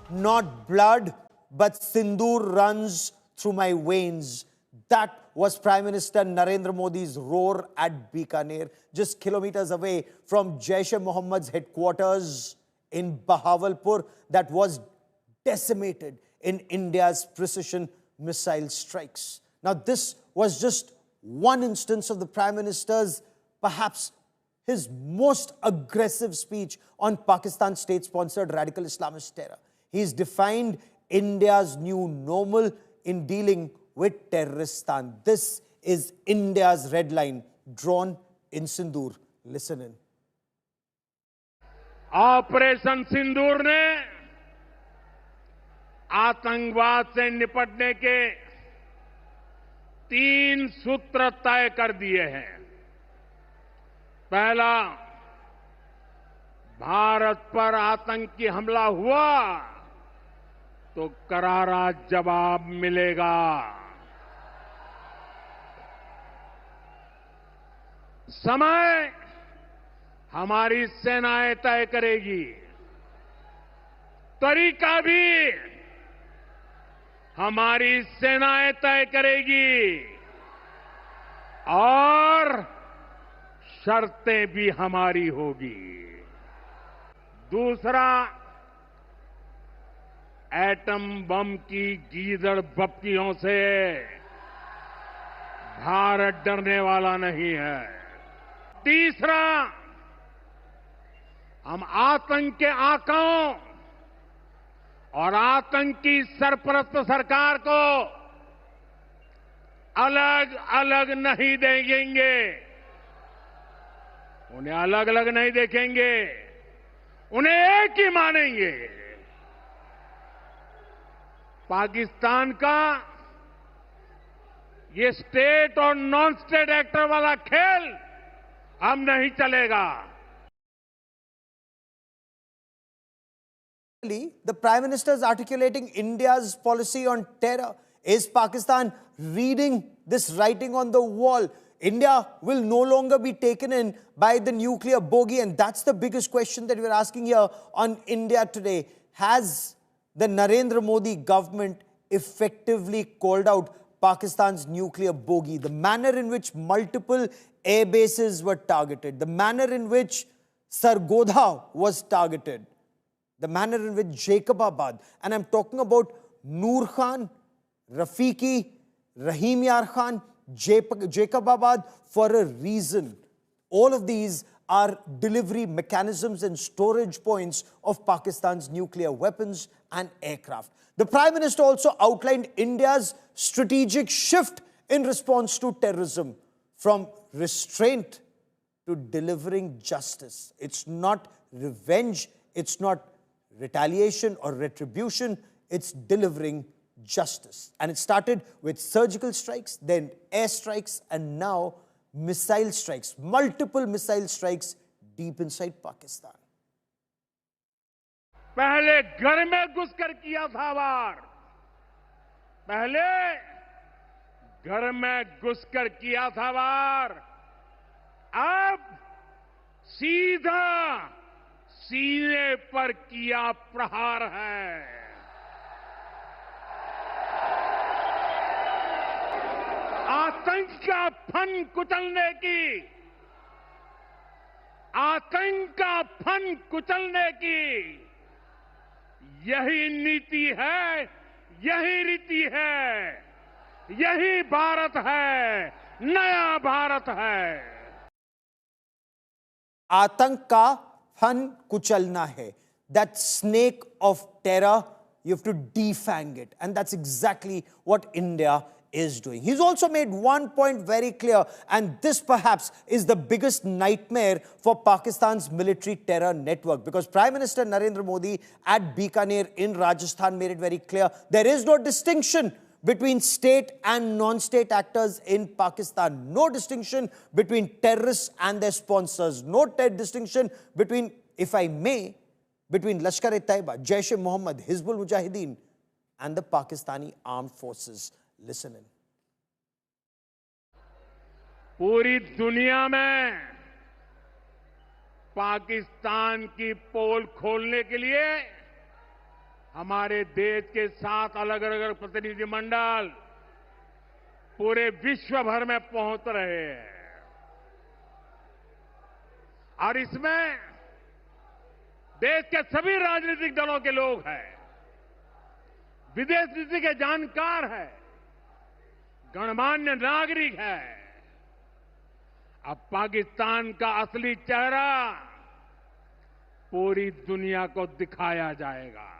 not blood, but sindoor runs through my veins. That was Prime Minister Narendra Modi's roar at Bikaner, just kilometers away from Jaish-e-Mohammed's headquarters in Bahawalpur that was decimated in India's precision missile strikes. Now, this was just one instance of the Prime Minister's, perhaps his most aggressive speech on Pakistan's state-sponsored radical Islamist terror. He's defined India's new normal in dealing with Terroristan. This is India's red line drawn in Sindoor. Listen in. Operation Sindoor ने आतंकवाद से निपटने के 3 सूत्र तय कर दिए हैं। पहला, भारत पर आतंकी हमला हुआ तो करारा जवाब मिलेगा। समय हमारी सेनाएं तय करेगी, तरीका भी हमारी सेनाएं तय करेगी और शर्तें भी हमारी होगी। दूसरा, एटम बम की गीदड़ बप्तियों से भारत डरने वाला नहीं है। तीसरा, हम आतंक के आकाओं और आतंकी सरपरस्त सरकार को अलग अलग नहीं देखेंगे, उन्हें अलग अलग नहीं देखेंगे, उन्हें एक ही मानेंगे। पाकिस्तान का ये स्टेट और नॉन स्टेट एक्टर वाला खेल अब नहीं चलेगा। The Prime Minister is articulating India's policy on terror. Is Pakistan reading this writing on the wall? India will no longer be taken in by the nuclear bogey, and that's the biggest question that we're asking here on India Today. Has the Narendra Modi government effectively called out Pakistan's nuclear bogey? The manner in which multiple air bases were targeted, the manner in which Sargodha was targeted, the manner in which Jacobabad, and I'm talking about Noor Khan, Rafiqi, Rahim Yar Khan, Jacobabad for a reason. All of these are delivery mechanisms and storage points of Pakistan's nuclear weapons and aircraft. The Prime Minister also outlined India's strategic shift in response to terrorism, from restraint to delivering justice. It's not revenge, it's not retaliation or retribution, it's delivering justice. And it started with surgical strikes, then air strikes, and now missile strikes, multiple missile strikes deep inside Pakistan. पहले घर में घुसकर किया था वार, पहले घर में घुसकर किया था वार, अब सीधा सीने पर किया प्रहार है। आतंक का फन कुचलने की, आतंक का फन कुचलने की यही नीति है, यही रीति है, यही भारत है, नया भारत है। आतंक का फन कुचलना है. That snake of terror, you have to defang it. And that's exactly what India is doing. He's also made one point very clear, and this perhaps is the biggest nightmare for Pakistan's military terror network, because Prime Minister Narendra Modi at Bikaner in Rajasthan made it very clear there is no distinction between state and non-state actors in Pakistan. No distinction between terrorists and their sponsors. No distinction between, if I may, between Lashkar-e-Taiba, Jaish-e-Mohammed, Hizbul Mujahideen and the Pakistani armed forces. Listen in. पूरी दुनिया में पाकिस्तान की पोल खोलने के लिए हमारे देश के 7 अलग अलग प्रतिनिधिमंडल पूरे विश्व भर में पहुंच रहे हैं और इसमें देश के सभी राजनीतिक दलों के लोग हैं, विदेश नीति के जानकार हैं, गणमान्य नागरिक हैं। अब पाकिस्तान का असली चेहरा पूरी दुनिया को दिखाया जाएगा।